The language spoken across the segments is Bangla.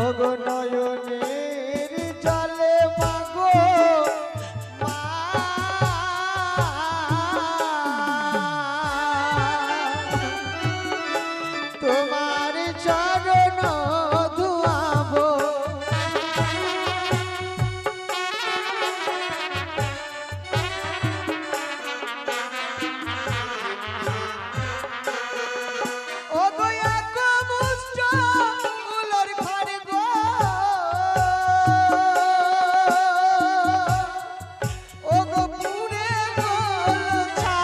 ওগো নয়নের জলে মাগো মা তোমার চরণ ধুয়াবো ওগো এক মুষ্ট উলর ঘর গো ওগো পুরে গোল ছা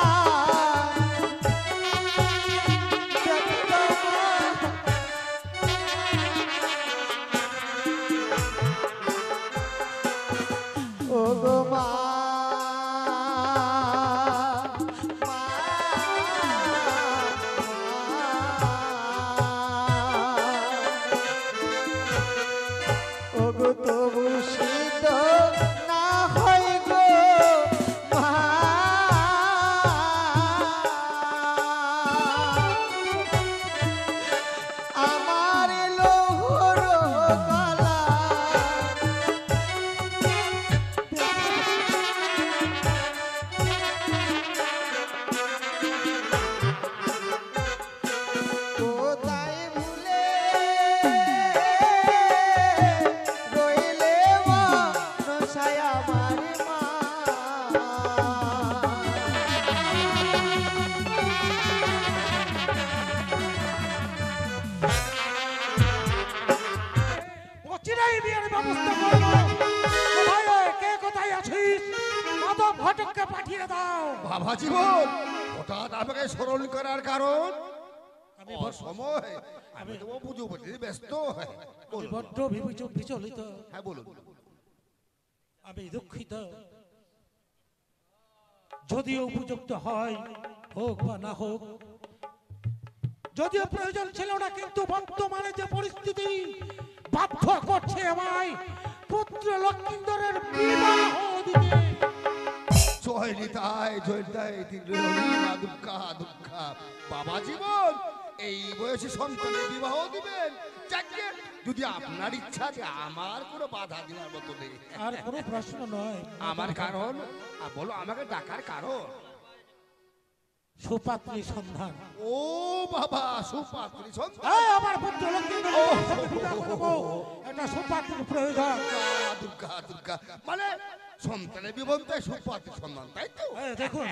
ওগো মা ওগো তবু শীত না হয় গো মা আমার লোহর গলা কোথায় ভুলে রইলে মনসায় আমার মা অচিরেই বিয়ের ব্যবস্থা করব। কোথায় রে? কে কোথায় আছিস? মাধব ঘটককে পাঠিয়ে দাও। বাবা জীবন হঠাৎ আমাকে স্মরণ করার কারণ আমি সময় আমি তো পুজো করতে ব্যস্ত বড্ড বিচলিত, হ্যাঁ বলুন। আমি দুঃখিত। যদিও উপযুক্ত হয় হোক বা না হোক, যদিও প্রয়োজন ছিল না, কিন্তু বর্তমানে যে পরিস্থিতি বাধ্য করছে আমায় পুত্র লক্ষিন্দরের বিবাহ দিতে। জয় নিতাই জয় নিতাই দুঃখা দুঃখা বাবা জীবন এই বয়সে সন্তানের বিবাহ দিবেন যাকে যদি আপনার ইচ্ছা যে আমার কোনো বাধা দেওয়ার মতো নেই। আর কোনো প্রশ্ন নয়। আমার কারণ বলো আমাকে ডাকার কারণ সুপাত্রী সন্ধান। ও বাবা সুপাত্রী সন্তান এই আমার পুত্র লক্ষিন্দরের সাথে বিবাহ করব, একটা সুপাত্রীর প্রয়োজন। দুর্গা দুর্গা মানে সন্তানের বিবন্ধায় সুপাত্রী সন্তান তাই তো? দেখুন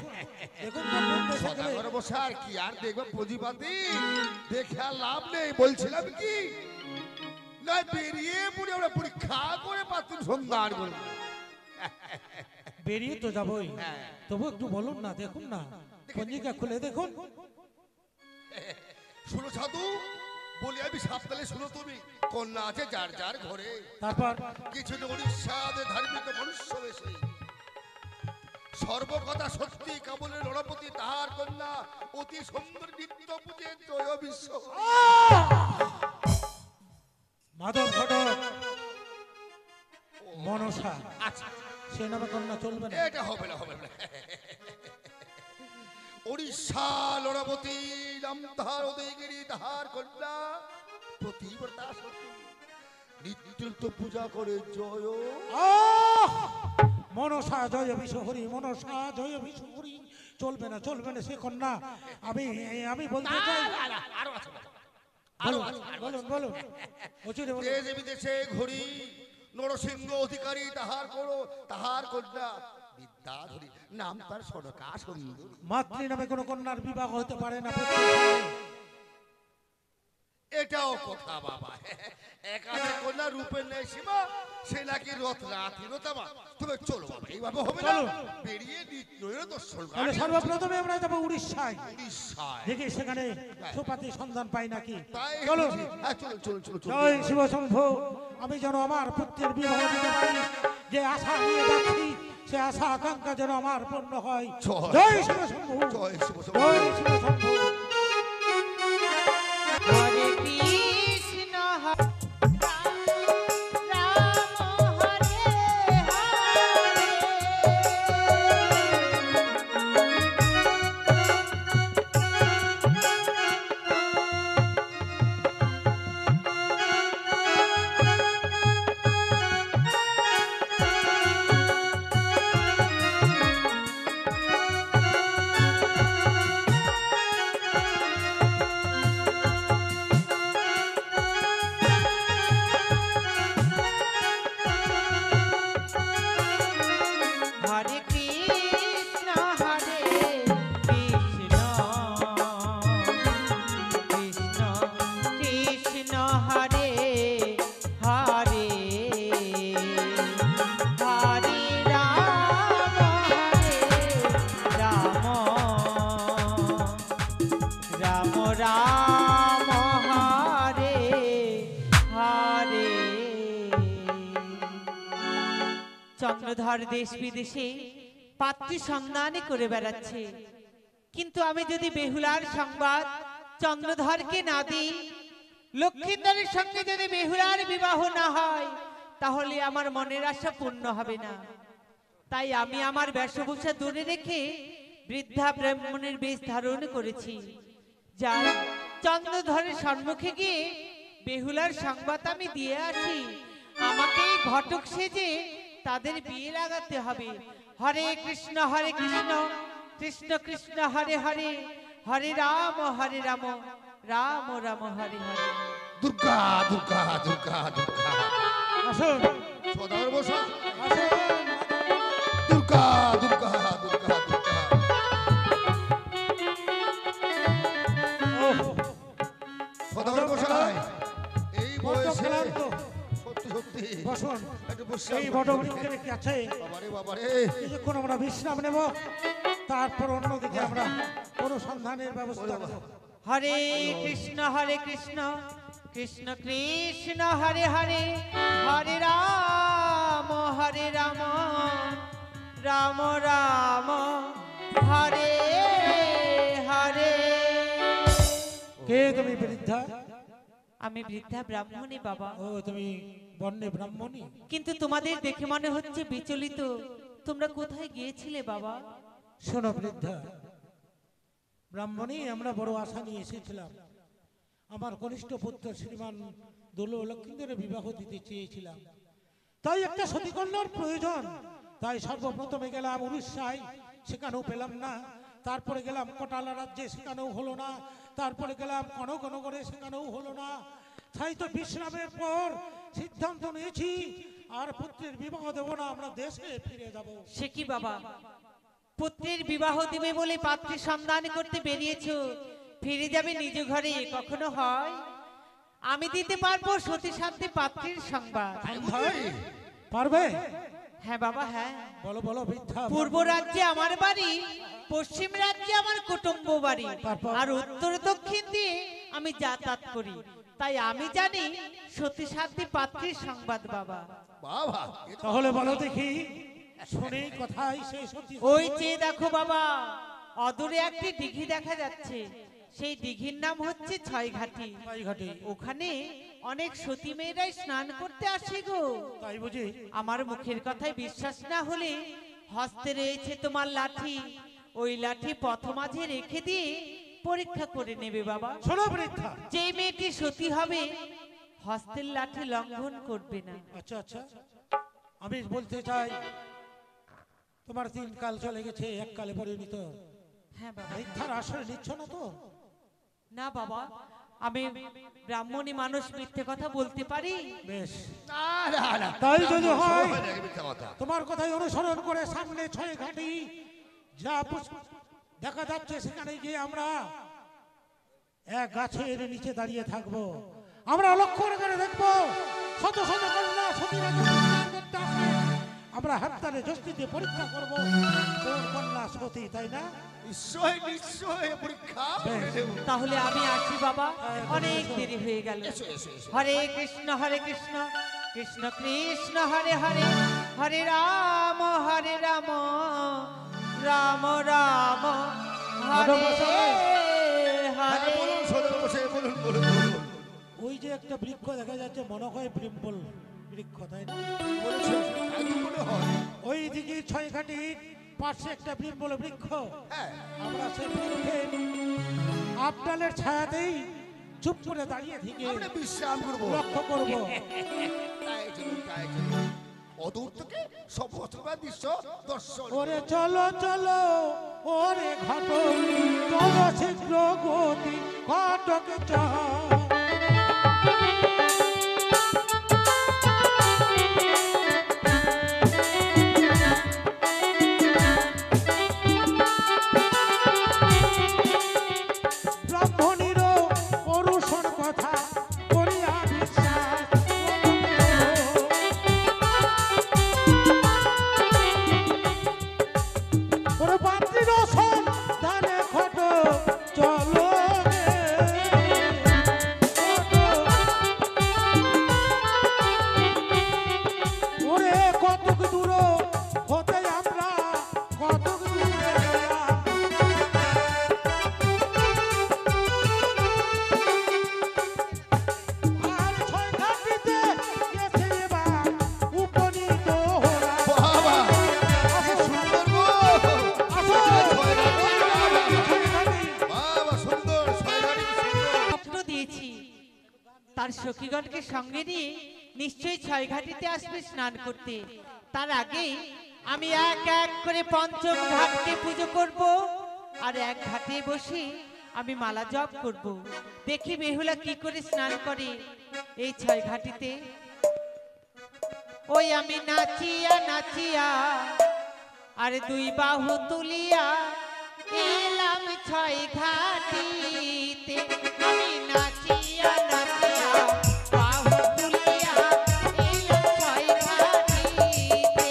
দেখুন তো কোন দেশে গেলে- সদাগর বসে আর কি আর দেখবে পুঁজিপাতি দেখে আর লাভ নেই। বলছিলাম কি না বেরিয়ে পড়ে আমরা পরীক্ষা করে পাত্রী সন্ধান করব। বেরিয়ে তো যাবই, তবু একটু বলুন না, দেখুন না, পঞ্জিকা খুলে দেখুন। শুনো সাধু বলি আমি সাবধানে শুনো তুমি কন্যা আছে যার যার ঘরে, তারপর কিছু উড়িষ্যাদের ধার্মিক মনুষ্য বেশে সর্বকথা সত্যি কাবুলের রণপতি তাহার কন্যা অতি সুন্দর নিত্য পূজে জয় বিশ্ব। মাধব ঘটক মনসা, আচ্ছা সে নামে কন্যা চলবে না। এটা হবে না হবে না। উড়িষ্যা লড়াবতী নাম তাহার উদয়গিরি তাহার কন্যা প্রতিব্রতা সতী নিত্য পূজা করে জয়। মনসা জয় বিশ্বহরি, মনসা জয় বিশ্বহরি, চলবে না চলবে না সে কন্যা। আমি বলতে চাই, আরো আছে বলুন বলুন বলুন, অচিরে বলুন। দেশ বিদেশে ঘুরি নরসিংহ অধিকারী তাহার করো তাহার কন্যা বিদ্যাধরী নাম তার সনকা সুন্দর। মাতৃ নামে কোনো কন্যার বিবাহ হতে পারে না। এটাও কথা বাবা, একাধিক কন্যা রূপের নেই সীমা, সে নাকি রথ রাতিরতামা। তবে চলো বাবা এইভাবে হবে না, বেরিয়ে নিত্য দর্শন তাহলে সর্বপ্রথমে আমরা যাবো উড়িষ্যায়, উড়িষ্যায় দেখি সেখানে সুপাত্রী সন্ধান পাই নাকি। তাই চলো হ্যাঁ চলো চলো চলো চলো। জয় শিব শম্ভু, আমি যেন আমার পুত্রের বিবাহ দিতে পারি, যে আশা নিয়ে যাচ্ছি সে আশা আকাঙ্ক্ষা যেন আমার পূর্ণ হয়। জয় শিব শম্ভু, জয় শিব শম্ভু। জয় শিব শম্ভু। হরে কৃষ্ণ চন্দ্রধর দেশ বিদেশে পাত্রী সন্ধানে করে বেড়াচ্ছে, কিন্তু আমি যদি বেহুলার সংবাদ চন্দ্রধরকে না দিই, লক্ষ্মীধরের সঙ্গে যদি বেহুলার বিবাহ না হয়, তাহলে আমার মনের আশা পূর্ণ হবে না। তাই আমি আমার বেশভূষা দূরে রেখে বৃদ্ধা ব্রাহ্মণের বেশ ধারণ করেছি, যা চন্দ্রধরের সম্মুখে গিয়ে বেহুলার সংবাদ আমি দিয়ে আছি। আমাকে ঘটক সেজে তাদের বিয়ে লাগাতে হবে। হরে কৃষ্ণ কৃষ্ণ কৃষ্ণ হরে হরে, হরে রাম রাম রাম হরে হরে। দুর্গা দুর্গা দুর্গা দুর্গা আসুন সদাগর বসা আসুন। দুর্গা দুর্গা দুর্গা দুর্গা ওহ, সদাগর বসাই এই বড্ড বয়সে ক্লান্ত। সত্যি সত্যি বসুন। একটু বিশ্রাম এই করতে বটবৃক্ষের হবে। কি আছে, বাবারে বাবারে কিছুক্ষণ আমরা বিশ্রাম নেব, তারপর অন্যদিকে আমরা অনুসন্ধানের ব্যবস্থা করব। হরে কৃষ্ণ কৃষ্ণ কৃষ্ণ হরে হরে, হরে রাম রাম রাম হরে হরে। কে তুমি বৃদ্ধা? আমি বৃদ্ধা ব্রাহ্মণী বাবা, ও তুমি বন্যে ব্রাহ্মণী। কিন্তু তোমাদের দেখে মনে হচ্ছে বিচলিত। তোমরা কোথায় গিয়েছিলে বাবা? শোনো বৃদ্ধা ব্রাহ্মণী, আমরা বড় আশা নিয়ে এসেছিলাম। আমার কনিষ্ঠ পুত্র শ্রীমান দোল লক্ষ্মীদের বিবাহ দিতে চেয়েছিলাম, তাই একটা সতীকন্যার প্রয়োজন। তাই সর্বপ্রথমে গেলাম উড়িষ্যায়, সেখানেও পেলাম না। তারপরে গেলাম কটালা রাজ্যে, সেখানেও হলো না। তারপরে গেলাম কনকনগরে, সেখানেও হলো না। তাই তো বিশ্রামের পর সিদ্ধান্ত নিয়েছি আর পুত্রের বিবাহ দেব না, আমরা দেশে ফিরে যাব। সে কি বাবা, পুত্রের বিবাহ দিবে বলে পাত্রী সন্ধান করতে বেরিয়েছো, ফিরে যাবে নিজ ঘরে? কখনো হয়? আমি দিতে পারবো সতী শান্তি পাত্রীর সংবাদ। পারবে? হ্যাঁ বাবা হ্যাঁ। বলো বলো বৃদ্ধা। পূর্ব রাজ্যে আমার বাড়ি, পশ্চিম রাজ্যে আমার কুটুম্ব বাড়ি, তারপর? আর উত্তর দক্ষিণ দিয়ে আমি যাতায়াত করি। তাই আমি জানি সতী শান্তি পাত্রীর সংবাদ বাবা। বাবা তাহলে বলো দেখি, শুনে কথাই সেই সত্যি। ওই চেয়ে দেখো বাবা, অদূরে একটি দিঘি দেখা যাচ্ছে। সেই দিঘির নাম হচ্ছে ছয়ঘাটি। ঘাটে ওখানে অনেক সতী মেয়েরাই স্নান করতে আসে গো। তাই বুঝি? আমার মুখের কথায় বিশ্বাস না হলে হস্তে রয়েছে তোমার লাঠি, ওই লাঠি পথ মাঝে রেখে দিয়ে পরীক্ষা করে নেবে বাবা। শোনো বৃদ্ধা। যে মেয়েটি সতী হবে হস্তের লাঠি লঙ্ঘন করবে না। আচ্ছা আচ্ছা, আমি বলতে চাই তোমার 3 কাল চলে গেছে, এক কালে পরিণত। হ্যাঁ বাবা। মিথ্যার আশ্রয় নিচ্ছ না তো? না বাবা, আমি ব্রাহ্মণী মানুষ, মিথ্যে কথা বলতে পারি? বেশ, না না না তাই যদি হয় নাকি মিথ্যা কথা? তোমার কথাই অনুসরণ করে সামনে 6 ঘাটি যা দেখা যাচ্ছে, সেখানে গিয়ে আমরা এক গাছের নিচে দাঁড়িয়ে থাকবো। আমরা লক্ষ্য করে দেখবো শত শত কন্যা সতীরা স্নান করতে আসে। আমরা হাততালে যষ্টিতে পরীক্ষা করবো কোন কন্যা সতী, তাই না? নিশ্চয় নিশ্চয় পরীক্ষা করে নেব। তাহলে আমি আসি বাবা, অনেক দেরি হয়ে গেল। এসো এসো এসো হরে কৃষ্ণ কৃষ্ণ কৃষ্ণ হরে হরে, হরে রাম রাম রাম হরে হ্যাঁ, হরে। বলুন সদাগর বসে বলুন বলুন বলুন। ওই যে একটা বৃক্ষ দেখা যাচ্ছে, মনে হয় বৃম্বল বৃক্ষ, তাই না? বলেছেন তাই তো মনে হয়। ওই দিকে 6 ঘাটির পাশে একটা বৃম্বল বৃক্ষ। হ্যাঁ আমরা সেই বৃক্ষের আপডালের ছায়াতেই চুপ করে দাঁড়িয়ে থেকে আমরা বিশ্রাম করবো। লক্ষ্য করব। তাই চলুন তাই চলুন। অদূর থেকে সব অচেনা দৃশ্য দর্শন ওরে চলো চলো ওরে ঘটক, চলো শীঘ্র গতি ঘটক চল। ব্রাহ্মণীরও পরুষণ কথা করিয়া বিশ্বাস, ওরে পাত্রীর সন্ধানে ঘটক চলো রে। সখীগণকে সঙ্গে নিয়ে নিশ্চয়ই ছয় ঘাটিতে আসবে স্নান করতে। তার আগে আমি এক এক করে পঞ্চম ঘাটকে পুজো করব, আর এক ঘাটে বসে আমি মালা জপ করব। দেখি বেহুলা কি করে স্নান করে এই ছয় ঘাটিতে। ওই আমি নাচিয়া নাচিয়া আর দুই বাহু তুলিয়া এলাম ছয় ঘাটিতে। আমি নাচিয়া নাচিয়া বাহু তুলিয়া এলাম ছয় ঘাটিতে।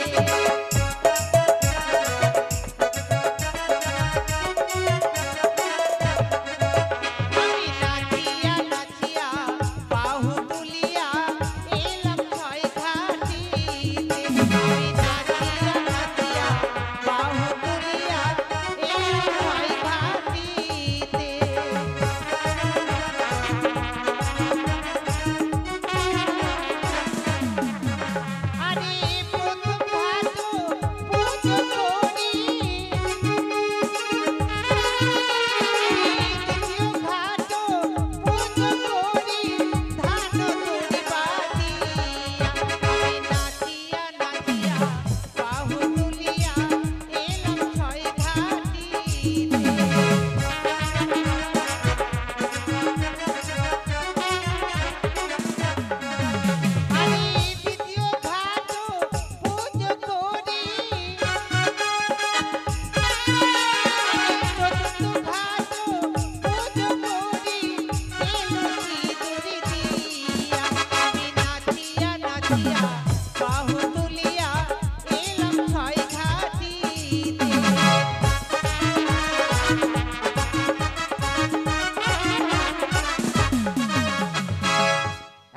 আমি নাচিয়া নাচিয়া বাহু তুলিয়া এলাম ছয় ঘাটিতে। আমি নাচিয়া নাচিয়া বাহু তুলিয়া এলাম ছয় ঘাটিতে। আরে প্রথম ঘাট পুজো করি, দ্বিতীয় ঘাট পুজো করি, ধান তুলি বাঁধিয়া। আমি নাচিয়া নাচিয়া বাহু তুলিয়া এলাম ছয় ঘাটিতে। আরে দ্বিতীয় ঘাট পুজো করি, চতুর্থ ঘাট পুজো করি, এলো সিঁদুর দিয়া। আমি নাচিয়া নাচিয়া বাহু তুলিয়া এলাম ছয় ঘাটিতে।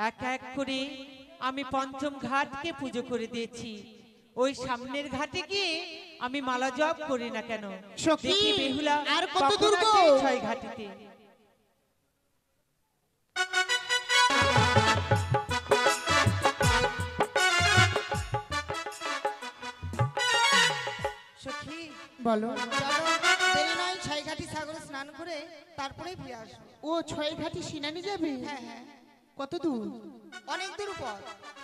এক এক করে আমি পঞ্চম ঘাটকে পুজো করে দিয়েছি। ওই সামনের ঘাটে গিয়ে আমি মালা জপ করি না কেন। সখী, দেখি বেহুলা আর কত কখন দূর গো? আসে ছয় ঘাটিতে। সখী বলো। চলো, দেরি নয়, ছয় ঘাটি সাগরে স্নান করে তারপরেই ফিরে আসবো। ও ছয় ঘাটি সিনানি যাবে? হ্যাঁ হ্যাঁ, কত দূর? অনেক দূর পর।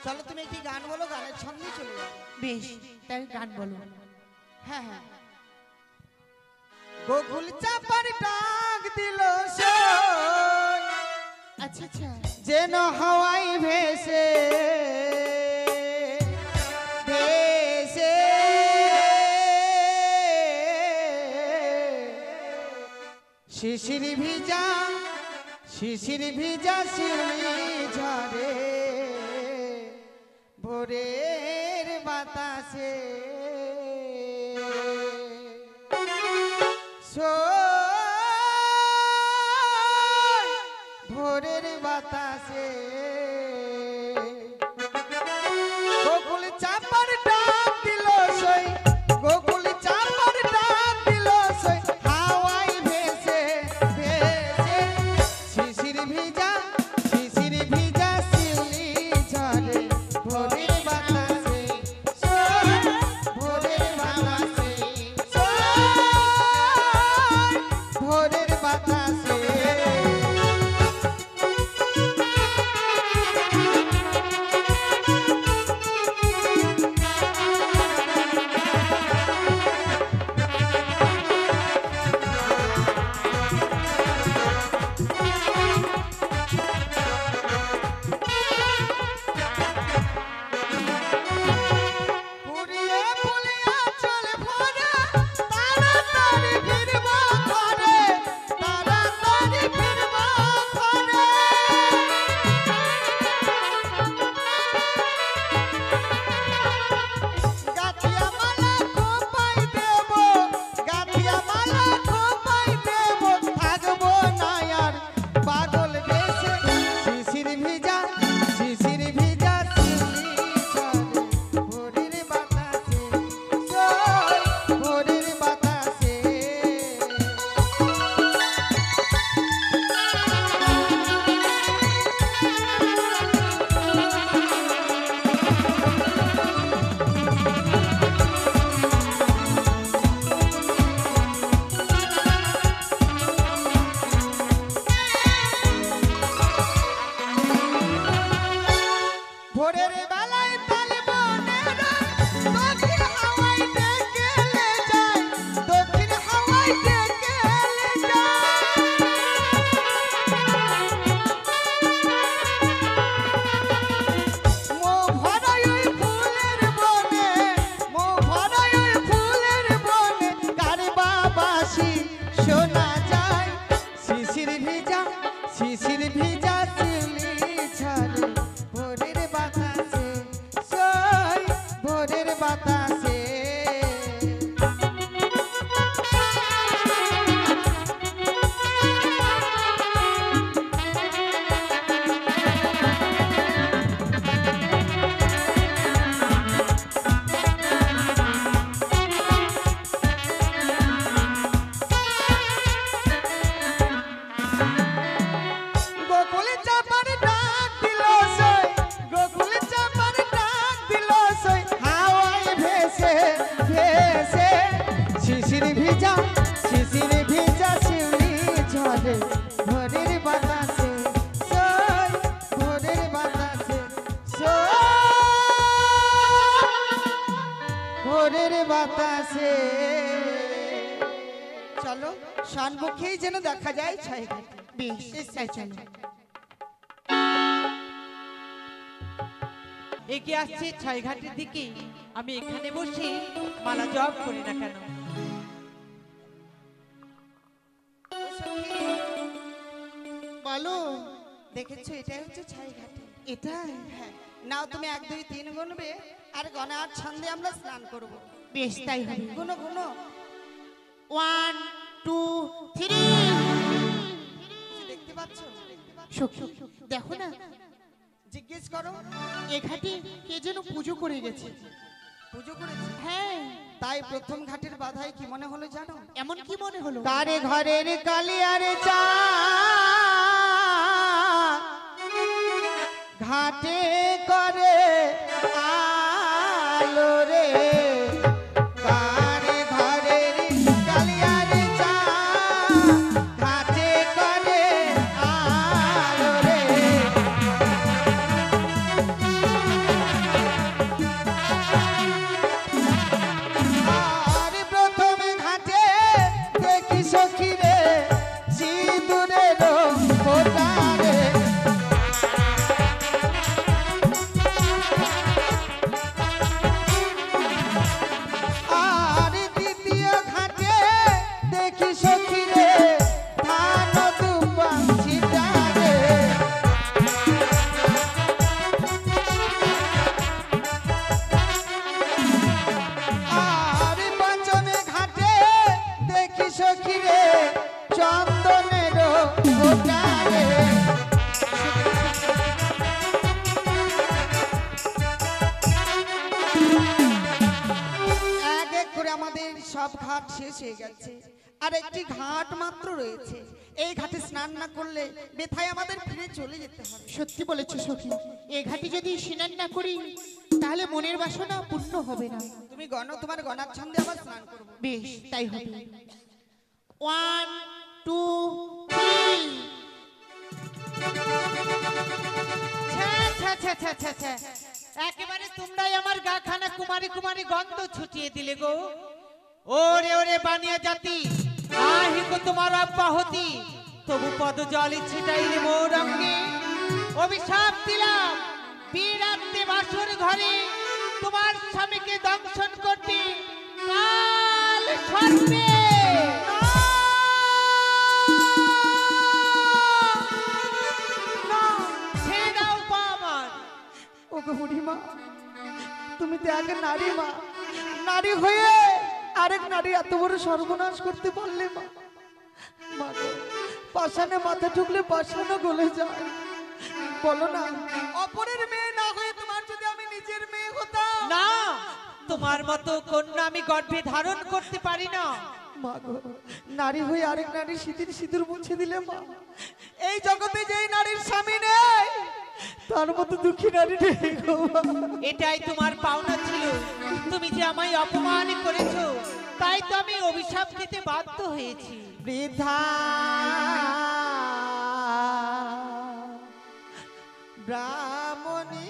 চলো, তুমি একটি গান বলো, গানের ছন্দে চলে যাবো। বেশ, তাই গান বলো। হ্যাঁ হ্যাঁ। গোকুল চাপার ডাক দিল সই, আচ্ছা আচ্ছা। যেন হাওয়াই ভেসে ভেসে শিশির ভিজা শিউলি ঝরে ভোরের বাতাসে ভোরের বাতাসে গোকুল চাপার ডাক দিল সই, গোকুল চাপার ডাক দিল সই, হাওয়াই ভেসে ভেসে শিশির ভিজা শিউলি ঝরে ভোরের বাতাসে ভোরের বাতাসে ভোরের বাতাসে। পুরিয়ে পুলিয়া চলে ভরে তাড়াতাড়ি ফিরব ঘরে, তাড়াতাড়ি ফিরব ঘরে। গাথিয়া মালা খোপাই দেব, গাথিয়া মালা খোপাই দেব, থাকবো না আর পাগল বেশে শিশির ভিজা শিউলি ঝরে ভোরের বাতাসে ভোরের বাতাসে। ভোরের বেলায় তালে বনের দক্ষিণ হাওয়ায় ডেকেলে যায়, দক্ষিণ হাওয়ায় ডেকেলে যায়। মো ভরাই ওই ফুলের বনে, মো ভরাই ওই ফুলের বনে, গারে বাবাসি শোনা যায়। শিশির ভিজা, শিশির ভিজা শিউলি ঝরে ভোরের বাতাসে, সই ভোরের বাতাসে। গোকুলে চাপার ডাক দিল সই, গোকুলে চাপার ডাক দিল সই, হাওয়ায় ভেসে ভেসে। শিশির ভিজা, শিশির ভিজা শিউলি ঝরে ভোরের বাতাসে, সই ভোরের বাতাসে, সই ভোরের বাতাসে। চলো শানমুখেই যেন দেখা যায় ছাইঘাট। বেশ তাই চলো। এগিয়ে আসছে ছয়ঘাটের দিকে। আমি এখানে বসে মালা জপ করি না কেন? বলো, দেখেছো এটাই হচ্ছে ছাইঘাট। এটাই? হ্যাঁ, নাও তুমি 1 2 3 গুনবে আর গণার ছন্দে আমরা স্নান করব। বেশ তাই হবে। গুনো গুনো। 1 2 3। কিছু দেখতে পাচ্ছ? সখী দেখো না, জিজ্ঞেস করো। এ ঘাটে কে যেন পুজো করে গেছে। পুজো করেছে? হ্যাঁ, তাই প্রথম ঘাটের বাধায় কি মনে হলো জানো? এমন কি মনে হলো? কারে ঘরের কালিয়ারে চা ঘাটে করে আলো রে, কারে ঘরের কালিয়ারে চা ঘাটে করে আলো রে। আর প্রথমে ঘাটে দেখি সখী রে সিঁদুরের ফোঁটা রে। আর দ্বিতীয় ঘাটে দেখি সখী রে ধান দুব্বা ছিটা রে। আর পঞ্চমে ঘাটে দেখি সখী রে চন্দনের ফোঁটা রে। এক এক করে আমাদের সব ঘাট শেষ হয়ে গেছে, আর একটি ঘাট মাত্র রয়েছে। এই ঘাটে স্নান না করলে বেথায় আমাদের ফিরে চলে যেতে হবে। সত্যি বলেছো সখী, এ ঘাটে যদি স্নান না করি তাহলে মনের বাসনা পূর্ণ হবে না। তুমি তোমার গণার ছন্দে আবার স্নান করবো। বেশ তাই হবে। 1 2 3। ছ্যা, ছ্যা, ছ্যা, ছ্যা, ছ্যা। একেবারে তোমরাই আমার গা খানা কুমারী কুমারী গন্ধ ছুটিয়ে দিলে গো। ওরে ওরে বানিয়া জাতি, আহি গো তোমার অব্যাহতি, তবু পদ জলে ছিটাইলে মোর অঙ্গে। অভিশাপ দিলাম বিরাতে বাসর ঘরে তোমার স্বামীকে দংশন করতে কাল সর্বে। ছেড়ে দাও পা আমার। ওগো বুড়িমা, তুমি তো আগে নারী মা, নারী হয়ে আরেক নারী এত বড় সর্বনাশ করতে পারলে মা। মা গো, পাষাণে মাথা ঠুকলে পাষাণও গলে যায়। বলো না, অপরের মেয়ে না হয়ে তোমার যদি আমি নিজের মেয়ে হতাম। না, তোমার মতো কন্যা আমি গর্ভে ধারণ করতে পারি না। মা গো, নারী হয়ে আরেক নারীর সিঁদুর সিঁদুর মুছে দিলে মা। এই জগতে যেই নারীর স্বামী নেই তার মতো দুঃখী নারী নেই গো মা। এটাই তোমার পাওনা ছিল। তুমি যে আমায় অপমান করেছো, তাই তো আমি অভিশাপ দিতে বাধ্য হয়েছি। বৃদ্ধা ব্রাহ্মণী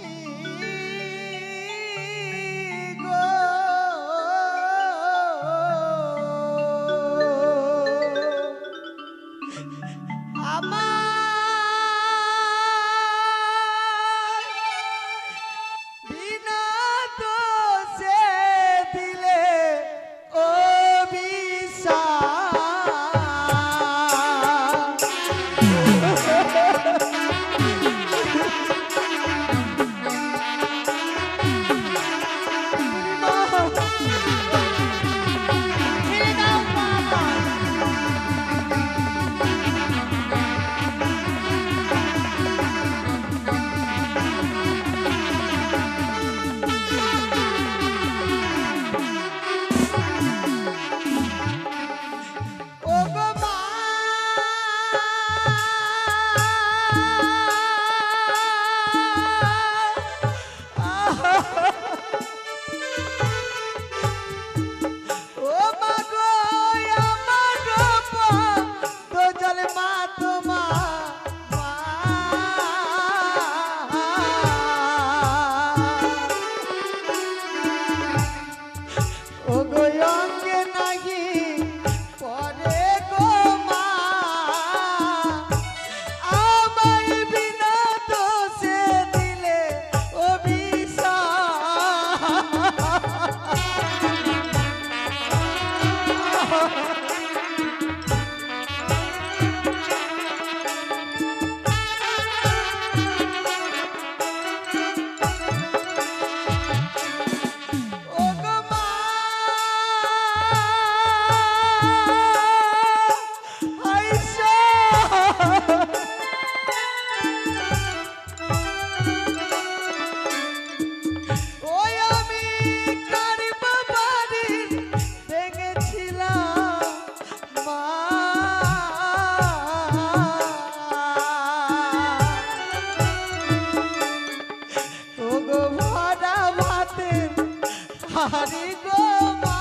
হারি গো মা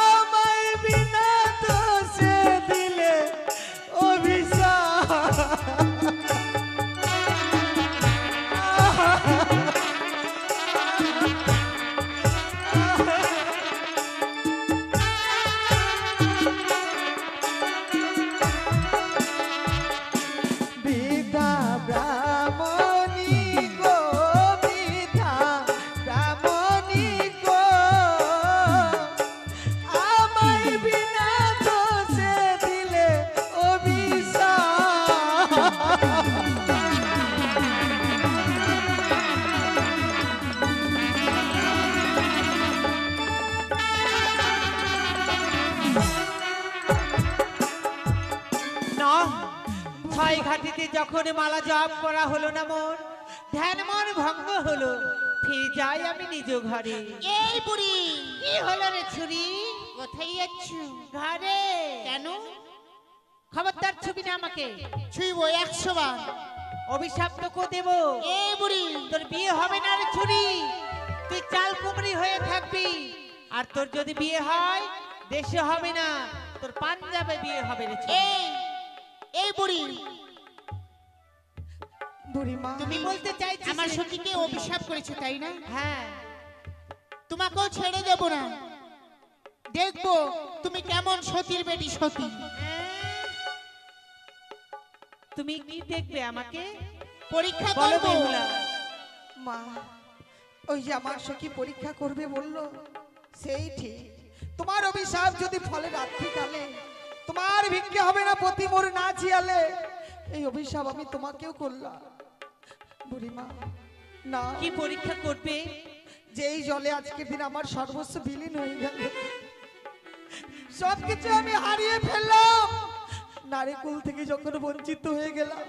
আমায় বিনা দোষে দিলে বিধা ব্রাহ্মণী গো বিধা ব্রাহ্মণী গো আমায় বিনা দোষে দিলে অভিশাপ না, ছয় ঘাটিতে যখন মালা জপ করা হলো না মোর, ধ্যান মন ভঙ্গ হলো, ফিরে যাই আমি নিজ ঘরে। এই বুড়ি, কি হলো রে ছুরি? কোথায় যাচ্ছ? ঘরে। কেন? খবরদার ছবি না আমাকে, ছুঁইবো 100 বার। অভিশাপ তো দেব। এই বুড়ি, তোর বিয়ে হবে না রে ছুরি, তুই চাল কুমড়ি হয়ে থাকবি। আর তোর যদি বিয়ে হয়, দেশে হবে না, তোর পাঞ্জাবে বিয়ে হবে রে ছুরি। এই বুড়ি, বুড়িমা তুমি বলতে চাইছিস আমার রে? সতীকে অভিশাপ করেছে তাই না? হ্যাঁ। তোমাকেও ছেড়ে দেব না, দেখবো তুমি কেমন সতীর বেটি সতী। তুমি কি দেখবে আমাকে? পরীক্ষা বলো করবো। বেহুলা। মা ওই যে আমার সখী পরীক্ষা করবে বললো সেই ঠিক। তোমার অভিশাপ যদি ফলে রাত্রিকালে তোমার ভিক্ষে হবে না পতি মোর না জিয়ালে, এই অভিশাপ আমি তোমাকেও করলাম বুড়িমা। না কি পরীক্ষা করবে? যেই জলে আজকের দিন আমার সর্বস্ব বিলীন হয়ে গেল, সবকিছু আমি হারিয়ে ফেললাম, নারীকুল থেকে যখন বঞ্চিত হয়ে গেলাম,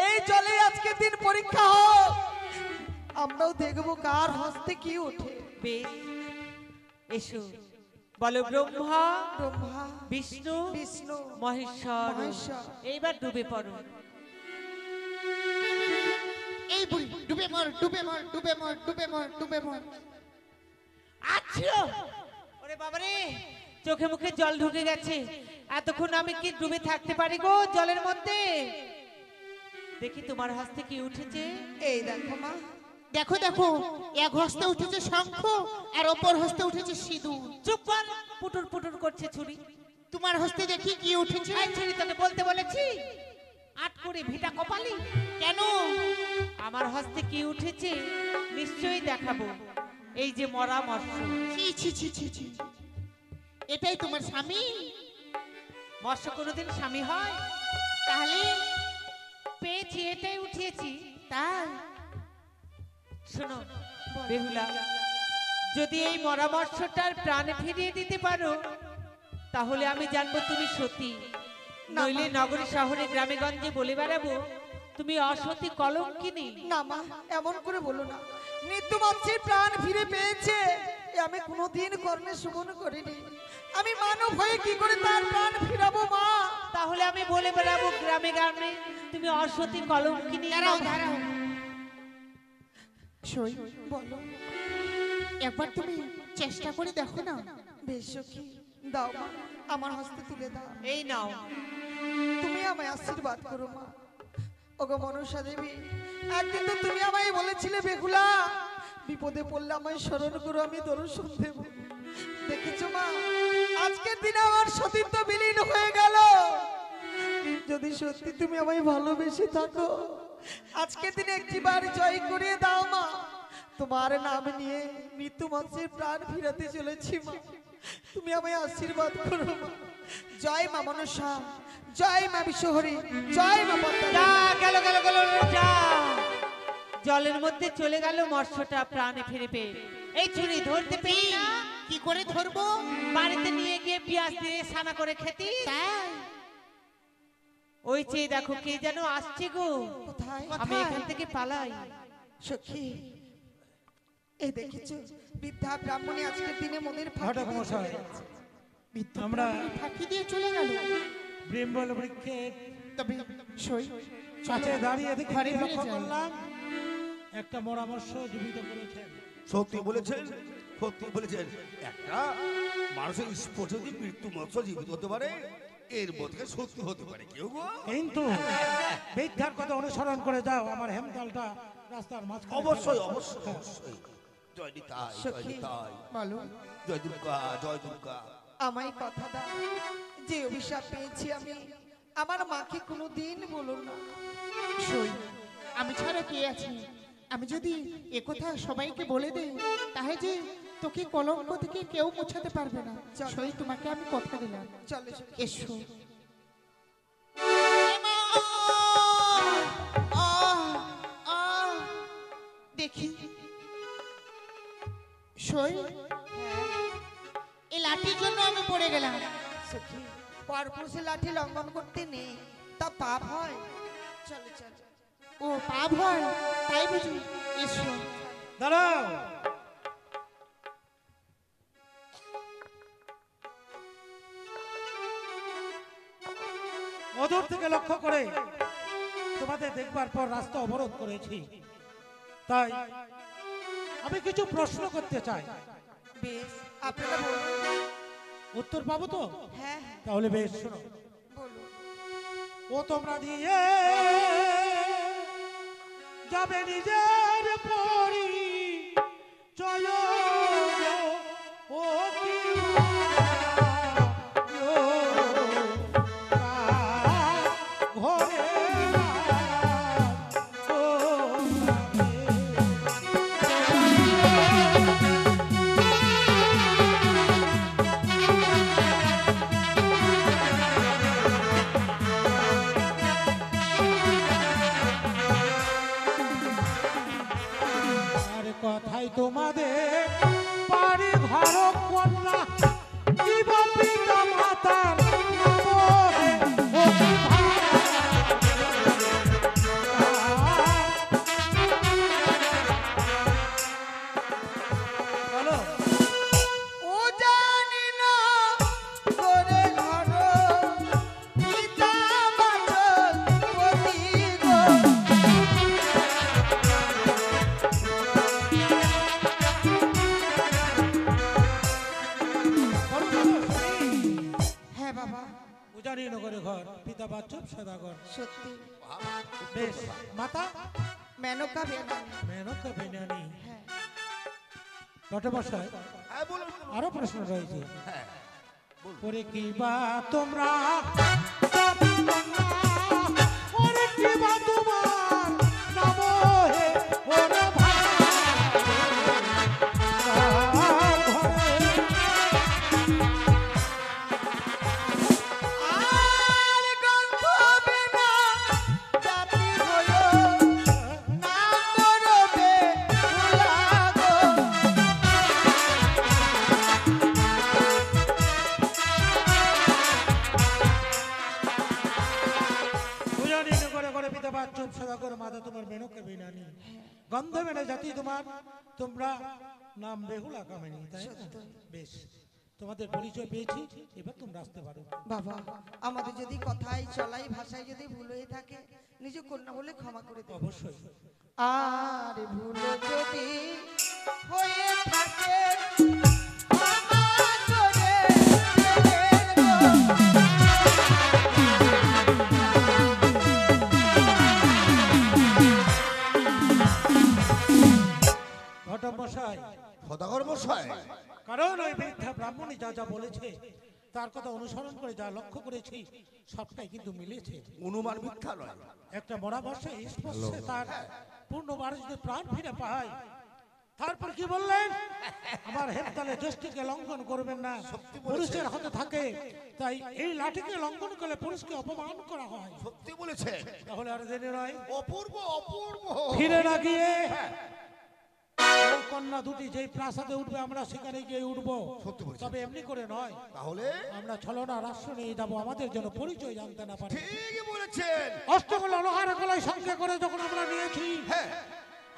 এই জলে আজকের দিন পরীক্ষা হোক, আমরাও দেখবো কার হস্তে কি ওঠে। বেশ, এসো। বলো ব্রহ্মা, ব্রহ্মা বিষ্ণু, বিষ্ণু মহেশ্বর। মহেশ্বর। এইবার ডুবে পড়ো। এই বুড়ি, ডুবে মর, ডুবে মর, ডুবে মর, ডুবে মর, ডুবে মর। আচ্ছা, ওরে বাবারে, চোখে মুখে জল ঢুকে গেছে। এতক্ষণ আমি কি ডুবে থাকতে পারি গো জলের মধ্যে? দেখি তোমার হস্তে কি উঠেছে। এই দেখো মা, দেখো দেখো, এক হস্তে উঠেছে শঙ্খ আর অপর হস্তে উঠেছে সিঁদুর। চুপ কর, পুটুর পুটুর করছে ছুরি। তোমার হস্তে দেখি কি উঠেছে। এই ছুরি, তোকে বলতে বলেছি? আট করে ভিটা কপালি। কেন? আমার হস্তে কি উঠেছে নিশ্চয়ই দেখাবো। এই যে মরা মৎস্য। ছি ছি ছি ছি ছি, এটাই তোমার স্বামী? মৎস্য কোনোদিন স্বামী হয়? তাহলে পেয়েছি, এটাই উঠিয়েছি। তাই শোনো বেহুলা, যদি এই মরা মৎস্যটার প্রাণ ফিরিয়ে দিতে পারো, তাহলে আমি জানবো তুমি সতী। নইলে নগরী শহরে গ্রামে গঞ্জে বলে বেড়াবো তুমি অসতী কলঙ্কিনী। না মা এমন করে বলো না, মৃত্যু মাতৃর প্রাণ ফিরে পেয়েছে এ আমি কোনোদিন কর্মে সুমন করিনি, আমি মানব হয়ে কি করে তার প্রাণ ফিরাবো মা? তাহলে আমি বলে বেড়াবো গ্রামে গ্রামে তুমি অসতী কলঙ্কিনী। দাঁড়াও দাঁড়াও, সই বলো। একবার তুমি চেষ্টা করে দেখো না। বেশ সখী, দাও মা, আমার হস্তে তুলে দাও। এই নাও। তুমি আমায় আশীর্বাদ করো মা। ওগো মনসা দেবী, একদিন তো তুমি আমায় বলেছিলে বেহুলা, বিপদে পড়লে আমায় স্মরণ করো, আমি দর্শন দেব। দেখেছো মা, আজকের দিনে আমার সতীত্ব বিলীন হয়ে গেল। যদি সত্যি তুমি আমায় ভালোবেসে থাকো, আজকের দিনে একটিবার জয় করে দাও মা। তোমার নাম নিয়ে মৃত্যু মৎস্যের প্রাণ ফিরাতে চলেছি মা, তুমি আমায় আশীর্বাদ করো মা। জয় মা মনসা, জয় মা বিশ্বহরি, জয় মা পদ্মা। যা, গেল গেল গেল, যা। জলের মধ্যে চলে গেল মৎস্যটা প্রাণে ফিরে পেয়ে। এই ছুরি ধরতে পেয়ে না? কি করে ধরবো? বাড়িতে নিয়ে গিয়ে পেঁয়াজ দিয়ে সানা করে খেতি। তাই ওই চেয়ে দেখো কে যেন আসছে গো। কোথায়? আমি এখান থেকে পালাই। সখী, এই দেখেছো বৃদ্ধা ব্রাহ্মণী আজকের দিনে মনের হঠাৎ মশাই, আমরা ফাঁকি দিয়ে চলে গেল। ব্রেম্বল বৃক্ষের তবে সই কাছে দাঁড়িয়ে দেখে ঘরে ফিরে লক্ষ্য যাই। করলাম একটা মরামর্শ জীবিত করেছেন। সত্যি বলেছেন, সত্যি বলেছেন। একটা মানুষের স্পর্শ যদি মৃত্যু মৎস্য জীবিত হতে পারে, এর মধ্যে সত্যি হতে পারে কেউ গো। কিন্তু বৃদ্ধার কথা অনুসরণ করে যাও, আমার হেমতালটা রাস্তার মাঝখানে অবশ্যই অবশ্যই অবশ্যই। জয় নিতাই, জয় সখী, নিতাই, বলো জয় দুর্গা, জয় দুর্গা। আমায় কথা দাও, যে অভিশাপ পেয়েছি আমি, আমার মাকে কোনো দিন বলো না। সই, আমি ছাড়া কে আছে? আমি যদি একথা সবাইকে বলে দেই, তাহলে যে তোকে কলঙ্ক থেকে কেউ মুছাতে পারবে না। চল। সই, তোমাকে আমি কথা দিলাম। চলে সখী। এসো। দেখি সই, এই লাঠির জন্য আমি পড়ে গেলাম। সখী, পরপুরুষের লাঠি লঙ্ঘন করতে নেই, তা পাপ হয়। চলে চলে। ও পাপ হয়, তাই বুঝি? এসো। দাঁড়াও। অদূর থেকে লক্ষ্য করে তোমাদের দেখবার পর রাস্তা অবরোধ করেছি, তাই আমি কিছু প্রশ্ন করতে চাই। বেশ, আপনারা বলুন। উত্তর পাবো তো? হ্যাঁ হ্যাঁ, তাহলে বেশ শোনো। বলুন। ও তোমরা দিয়ে যাবে নিজের পরি চয় ও কি ঘরে কথাই তোমাদের বাড়ি ঘর কন্যা জীবন পিতা মাতার ও জানি না করে ঘর পিতা মাতার পতি গো। হ্যাঁ বাবা, উজানি নগরে ঘর পিতা বাচ্চুপ সদাগর। সত্যি। বেশ, মাতা মেনকা বেনানি। মেনকা বেনানি। হ্যাঁ, বটমশাই, হ্যাঁ বলুন। আরো প্রশ্ন রয়েছে। হ্যাঁ বলুন। পরে কি বা তোমরা পরে কি বা তোমার নাম হে ওরে ভাই আর গন্ধ বিনা জাতি হলো না করবে ভুলাগো। উজানি নগরে ঘরে পিতা বাচ্চুপ সদাগর মাতা তোমার মেনকা বেনানি। গন্ধ বেনে জাতি তোমার, তোমরা নাম বেহুলা কামিনী, তাই না? বেশ, তোমাদের পরিচয় পেয়েছি, এবার তোমরা আসতে পারো। বাবা, আমাদের যদি কথায় চলাই ভাষায় যদি ভুল হয়ে থাকে, নিজ কন্যা বলে ক্ষমা করে দেব। অবশ্যই। আর ভুল যদি হয়ে থাকে ক্ষমা করে দেবেন গো। ঘটমশাই, সদাগর মশাই, কারণ ওই বৃদ্ধা ব্রাহ্মণী যা যা বলেছে তার কথা অনুসরণ করে যা লক্ষ্য করেছি সবটাই কিন্তু মিলেছে। অনুমান মিথ্যা নয়। একটা মরাবর্ষে স্পর্শে তার পূর্ণবার যদি প্রাণ ফিরে পায়, তারপর কি বললেন? আমার হেমতালে জ্যেষ্ঠকে লঙ্ঘন করবেন না, পুরুষের হাতে থাকে, তাই এই লাঠিকে লঙ্ঘন করলে পুরুষকে অপমান করা হয়। সত্যি বলেছে। তাহলে আর দেরি নয়, অপূর্ব অপূর্ব। ফিরে না গিয়ে এই কন্যা দুটি যেই প্রাসাদে উঠবে আমরা সেখানে গিয়ে উঠবো। সত্যি বলেছে। তবে এমনি করে নয়, তাহলে আমরা ছলনা রাষ্ট্র নিয়ে যাবো, আমাদের জন্য পরিচয় জানতে না পারে। ঠিকই বলেছেন। অষ্টকল অনহার গলায় সংখ্যা করে যখন আমরা নিয়েছি, হ্যাঁ,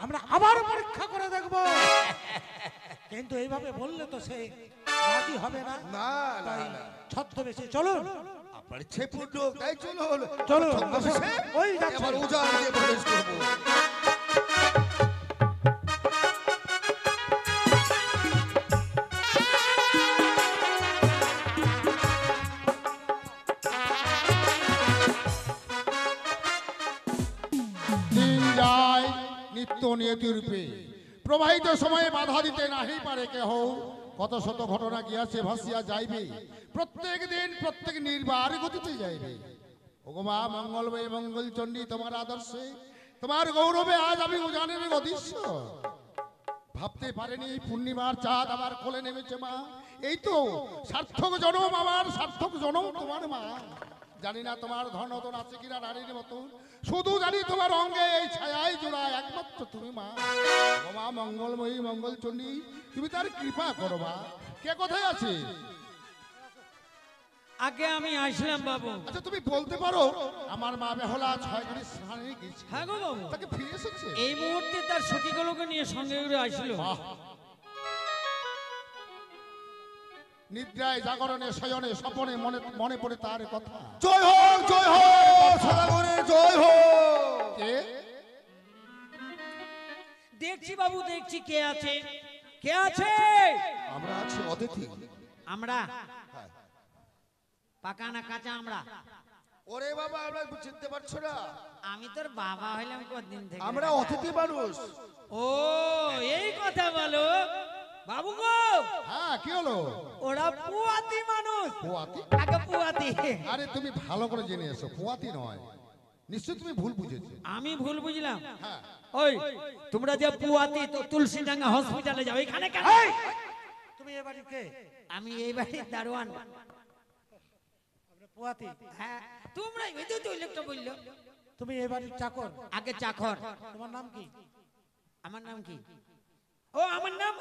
আমরা আবার পরীক্ষা করে দেখব। কিন্তু এইভাবে বললে তো সে রাজি হবে না। না না তাই না। ছদ্মবেশে চলুন, আপনার ইচ্ছে পূর্ণ, তাই চলুন। চলুন, ছদ্মবেশে ওই যাচ্ছে। এবার উজান দিয়ে প্রবেশ করবো। নিত্য নিয়তি রূপে প্রবাহিত সময়ে বাধা দিতে নাহি পারে কেহ। কত শত ঘটনা গিয়াছে ভাসিয়া যাইবে, প্রত্যেক দিন প্রত্যেক নির্বার গতিতে যাইবে। ওগো মা মঙ্গলময়ী মঙ্গল চণ্ডী, তোমার আদর্শে তোমার গৌরবে আজ আমি উজানের অদৃশ্য। ভাবতে পারেনি পূর্ণিমার চাঁদ আমার কোলে নেমেছে মা। এই তো সার্থক জনম আমার, সার্থক জনম তোমার মা। জানি না তোমার ধনতন আছে কিনা নারীর মতন, শুধু জানি তোমার অঙ্গে এই ছায়াই জোড়ায় একমাত্র তুমি মা। ও মা মঙ্গলময়ী মঙ্গল চণ্ডী, তুমি তার কৃপা করো মা। কে কোথায় আছে? আগে আমি আসলাম বাবু। আচ্ছা তুমি বলতে পারো আমার মা বেহলা 6 দিনের স্নানে গেছে, হ্যাঁ গো বাবু, তাকে ফিরে এসেছে? এই মুহূর্তে তার সখীগুলোকে নিয়ে সঙ্গে করে আসলো। বাহ! নিদ্রায় জাগরণে শয়নে স্বপনে মনে মনে পড়ে তার কথা। জয় হোক সদাগরের জয় হোক। কে? দেখছি বাবু, দেখছি কে আছে, কে আছে? আমরা আছি অতিথি। আমরা পাকা না কাঁচা? আমরা ওরে বাবা, আমরা চিনতে পারছো না? আমি তোর বাবা হইলাম কতদিন থেকে। আমরা অতিথি মানুষ। ও এই কথা বলো বাবু গো। হ্যাঁ কি হলো? ওরা পুয়াতি মানুষ। পোয়াতি? আগে পুয়াতি। আরে তুমি ভালো করে জেনে এসো, পোয়াতি নয়। নিশ্চয় তুমি ভুল বুঝেছো। আমি ভুল বুঝলাম? হ্যাঁ। ওই তোমরা যে পুয়াতি, তো তুলসীডাঙ্গা হসপিটালে যাও, এখানে কেন? তুমি এ বাড়ির কে? আমি এই বাড়ির দারোয়ান। পোয়াতি? হ্যাঁ, তোমরাই ওই তো লোকটা বললো। তুমি এ বাড়ির চাকর? আগে চাকর। তোমার নাম কি? আমার নাম কি? ও আমার নাম